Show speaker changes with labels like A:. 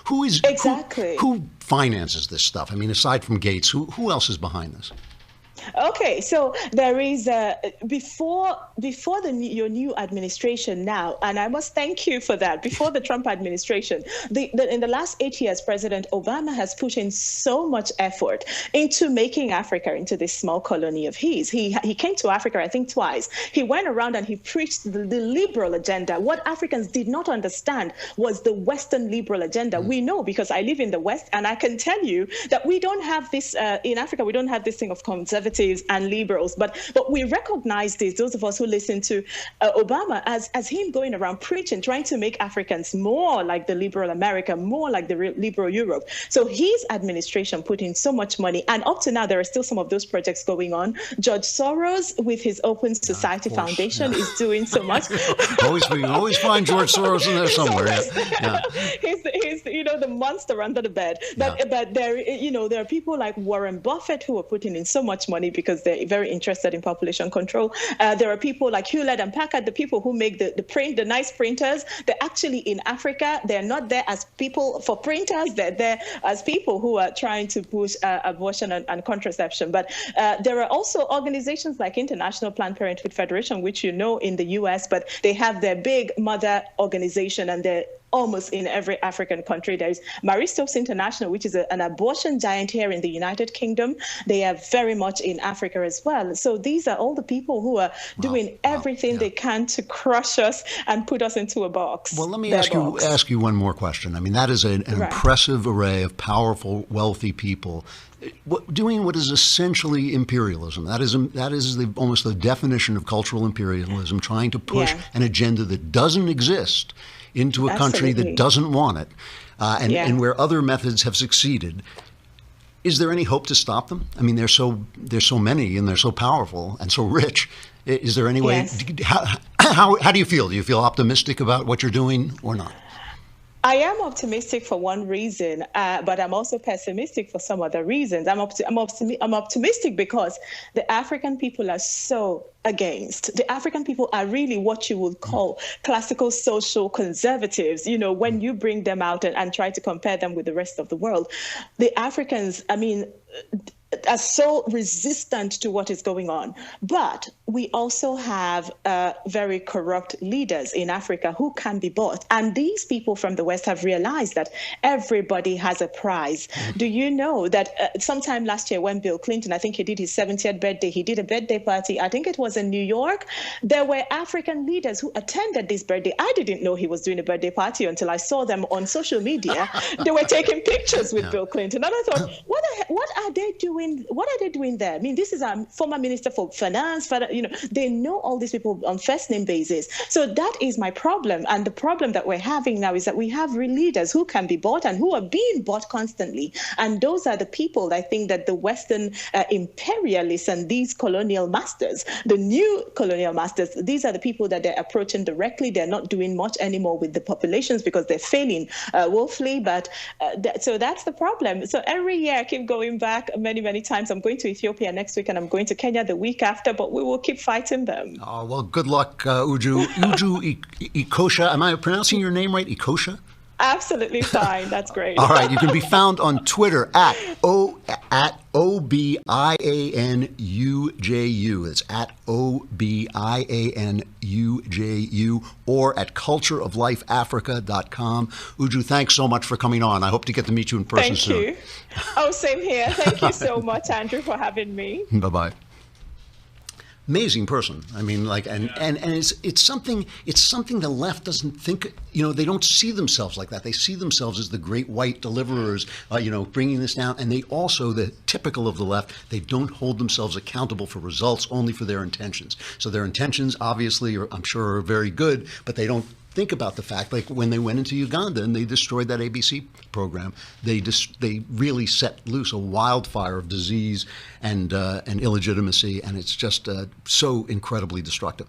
A: Who is
B: Exactly.
A: who finances this stuff? I mean, aside from Gates, who else is behind this?
B: Okay, so there is before your new administration now, and I must thank you for that. Before the Trump administration, in the last 8 years, President Obama has put in so much effort into making Africa into this small colony of his. He came to Africa, I think, twice. He went around and he preached the liberal agenda. What Africans did not understand was the Western liberal agenda. We know because I live in the West, and I can tell you that we don't have this in Africa. We don't have this thing of conservative and liberals, but we recognize this, those of us who listen to Obama, as him going around preaching, trying to make Africans more like the liberal America, more like the liberal Europe. So his administration put in so much money, and up to now there are still some of those projects going on. George Soros with his Open Society Foundation is doing so much.
A: We always find George Soros in there somewhere.
B: He's the monster under the bed. But there are people like Warren Buffett who are putting in so much money because they're very interested in population control. There are people like Hewlett and Packard, the people who make the nice printers. They're actually in Africa. They're not there as people for printers. They're there as people who are trying to push abortion and contraception. But there are also organizations like International Planned Parenthood Federation, which you know in the US, but they have their big mother organization, and they're almost in every African country. There's Marie Stopes International, which is an abortion giant here in the United Kingdom. They are very much in Africa as well. So these are all the people who are doing everything they can to crush us and put us into a box.
A: Well, let me ask you one more question. I mean, that is an impressive array of powerful, wealthy people doing what is essentially imperialism. That is almost the definition of cultural imperialism, trying to push an agenda that doesn't exist into a country that doesn't want it, and where other methods have succeeded. Is there any hope to stop them? I mean, there's so many, and they're so powerful and so rich. Is there any way? How do you feel? Do you feel optimistic about what you're doing or not?
B: I am optimistic for one reason, but I'm also pessimistic for some other reasons. I'm optimistic because the African people are so against. The African people are really what you would call classical social conservatives. When you bring them out and try to compare them with the rest of the world, the Africans, are so resistant to what is going on. But we also have very corrupt leaders in Africa who can be bought. And these people from the West have realized that everybody has a prize. Do you know that sometime last year when Bill Clinton, I think he did his 70th birthday, he did a birthday party, I think it was in New York. There were African leaders who attended this birthday. I didn't know he was doing a birthday party until I saw them on social media. They were taking pictures with Bill Clinton. And I thought, what are they doing? What are they doing there? I mean, this is a former minister for finance. They know all these people on first name basis. So that is my problem. And the problem that we're having now is that we have real leaders who can be bought and who are being bought constantly. And those are the people, I think, that the Western imperialists and these colonial masters, the new colonial masters, these are the people that they're approaching directly. They're not doing much anymore with the populations because they're failing woefully. But so that's the problem. So every year I keep going back many times. I'm going to Ethiopia next week and I'm going to Kenya the week after, but we will keep fighting them.
A: Oh, well, good luck, Uju. Uju Ekeocha. Am I pronouncing your name right? Ekeocha?
B: Absolutely fine. That's great.
A: All right. You can be found on Twitter at Obianuju. It's at Obianuju, or at cultureoflifeafrica.com. Uju, thanks so much for coming on. I hope to get to meet you in person soon.
B: Thank you. Oh, same here. Thank you so much, Andrew, for having me.
A: Bye-bye. Amazing person. I mean, and it's something the left doesn't think. They don't see themselves like that. They see themselves as the great white deliverers, bringing this down. And they also, the typical of the left, they don't hold themselves accountable for results, only for their intentions. So their intentions, obviously, I'm sure, are very good, but they don't think about the fact, like when they went into Uganda and they destroyed that ABC program, they really set loose a wildfire of disease and illegitimacy, and it's just so incredibly destructive.